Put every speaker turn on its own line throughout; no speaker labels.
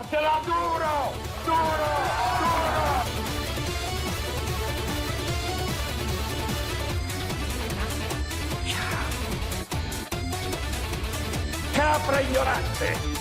Te la duro! Duro! Duro! Capra ignorante!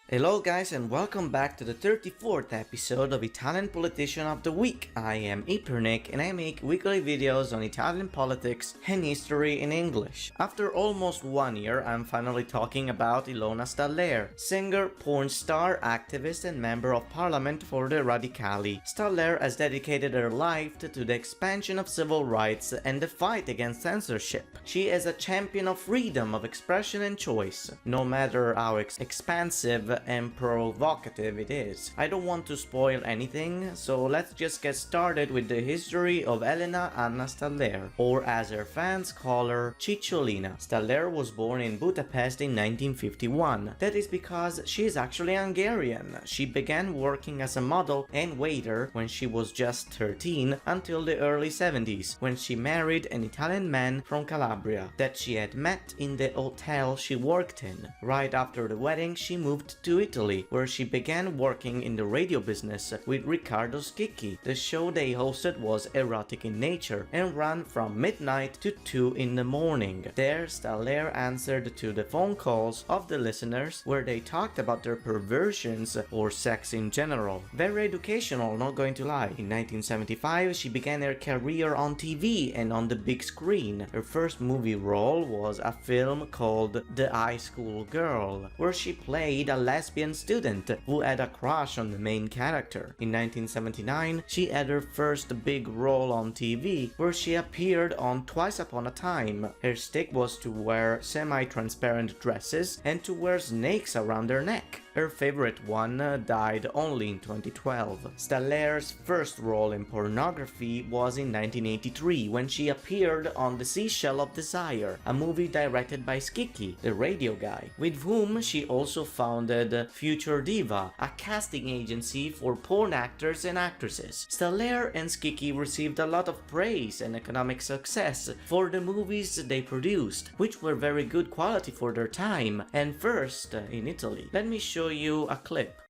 Hello guys and welcome back to the 34th episode of Italian Politician of the Week. I am Ipernik and I make weekly videos on Italian politics and history in English. After almost 1 year, I'm finally talking about Ilona Staller, singer, porn star, activist and member of parliament for the Radicali. Staller has dedicated her life to the expansion of civil rights and the fight against censorship. She is a champion of freedom of expression and choice, no matter how expansive and provocative it is. I don't want to spoil anything, so let's just get started with the history of Elena Anna Staller, or as her fans call her, Cicciolina. Staller was born in Budapest in 1951. That is because she is actually Hungarian. She began working as a model and waiter when she was just 13 until the early 70s, when she married an Italian man from Calabria that she had met in the hotel she worked in. Right after the wedding, she moved to Italy, where she began working in the radio business with Riccardo Schicchi. The show they hosted was erotic in nature and ran from midnight to 2 in the morning. There, Staller answered to the phone calls of the listeners where they talked about their perversions or sex in general. Very educational, not going to lie. In 1975, she began her career on TV and on the big screen. Her first movie role was a film called The High School Girl, where she played a lesbian student who had a crush on the main character. In 1979, she had her first big role on TV, where she appeared on Twice Upon a Time. Her stick was to wear semi-transparent dresses and to wear snakes around her neck. Her favorite one died only in 2012. Staller's first role in pornography was in 1983 when she appeared on The Seashell of Desire, a movie directed by Schicchi, the radio guy, with whom she also founded Future Diva, a casting agency for porn actors and actresses. Staller and Schicchi received a lot of praise and economic success for the movies they produced, which were very good quality for their time and first in Italy. Let me show you a clip.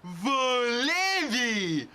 Volevi!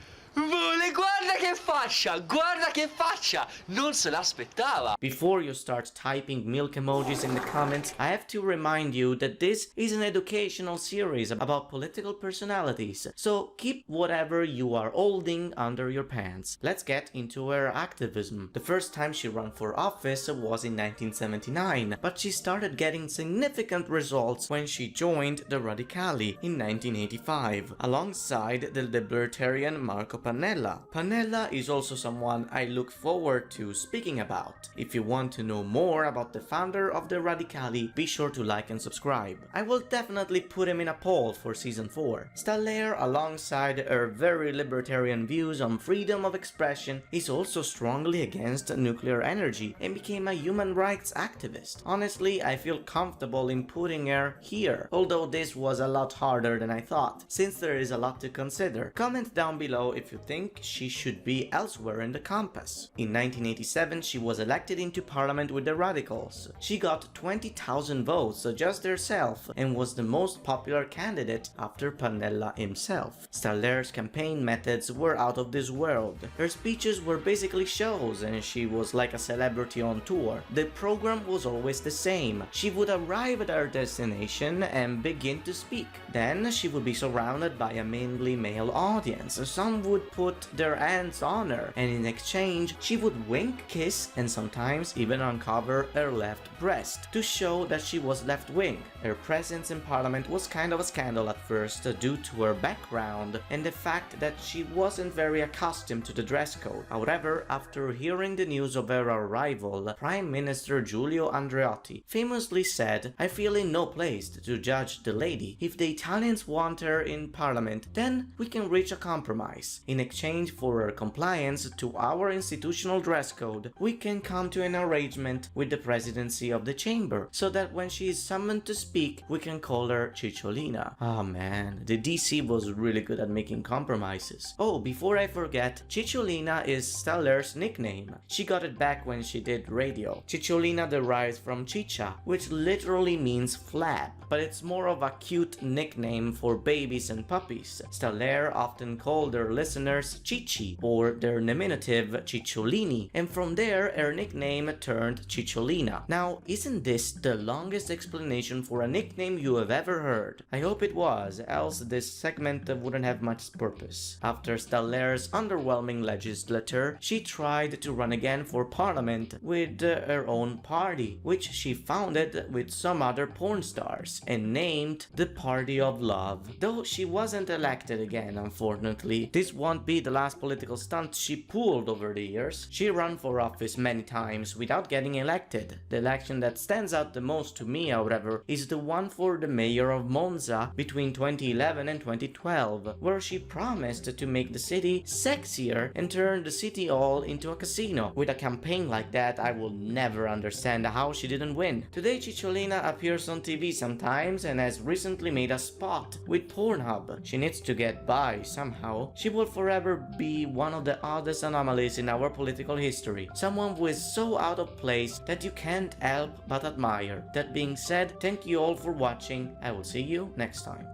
Guarda che faccia! Non se l'aspettava!
Before you start typing milk emojis in the comments, I have to remind you that this is an educational series about political personalities, so keep whatever you are holding under your pants. Let's get into her activism. The first time she ran for office was in 1979, but she started getting significant results when she joined the Radicali in 1985, alongside the libertarian Marco Pannella. Pannella is also someone I look forward to speaking about. If you want to know more about the founder of the Radicali, be sure to like and subscribe. I will definitely put him in a poll for season 4. Staller, alongside her very libertarian views on freedom of expression, is also strongly against nuclear energy and became a human rights activist. Honestly, I feel comfortable in putting her here, although this was a lot harder than I thought, since there is a lot to consider. Comment down below if you think she should be elsewhere in the compass. In 1987, she was elected into parliament with the Radicals. She got 20,000 votes just herself and was the most popular candidate after Pannella himself. Staller's campaign methods were out of this world. Her speeches were basically shows and she was like a celebrity on tour. The program was always the same. She would arrive at her destination and begin to speak. Then she would be surrounded by a mainly male audience. Some would put their hands on her, and in exchange she would wink, kiss, and sometimes even uncover her left breast to show that she was left-wing. Her presence in parliament was kind of a scandal at first due to her background and the fact that she wasn't very accustomed to the dress code. However, after hearing the news of her arrival, Prime Minister Giulio Andreotti famously said, "I feel in no place to judge the lady. If the Italians want her in parliament, then we can reach a compromise." In exchange for her compliance to our institutional dress code, we can come to an arrangement with the presidency of the chamber, so that when she is summoned to speak, we can call her Cicciolina. Ah man, the DC was really good at making compromises. Oh, before I forget, Chicholina is Stellar's nickname. She got it back when she did radio. Cicciolina derives from Ciccia, which literally means flap, but it's more of a cute nickname for babies and puppies. Stellar often called their listeners Cicci, or their nominative Cicciolini, and from there her nickname turned Cicciolina. Now, isn't this the longest explanation for a nickname you have ever heard? I hope it was, else this segment wouldn't have much purpose. After Stellar's underwhelming legislature, she tried to run again for parliament with her own party, which she founded with some other porn stars, and named the Party of Love. Though she wasn't elected again, unfortunately. This won't be the last political stunt she pulled over the years. She ran for office many times without getting elected. The election that stands out the most to me, however, is the one for the mayor of Monza between 2011 and 2012, where she promised to make the city sexier and turn the city hall into a casino. With a campaign like that, I will never understand how she didn't win. Today, Cicciolina appears on TV sometimes and has recently made a spot with Pornhub. She needs to get by somehow. She will forever be one of the oddest anomalies in our political history. Someone who is so out of place that you can't help but admire. That being said, thank you all for watching. I will see you next time.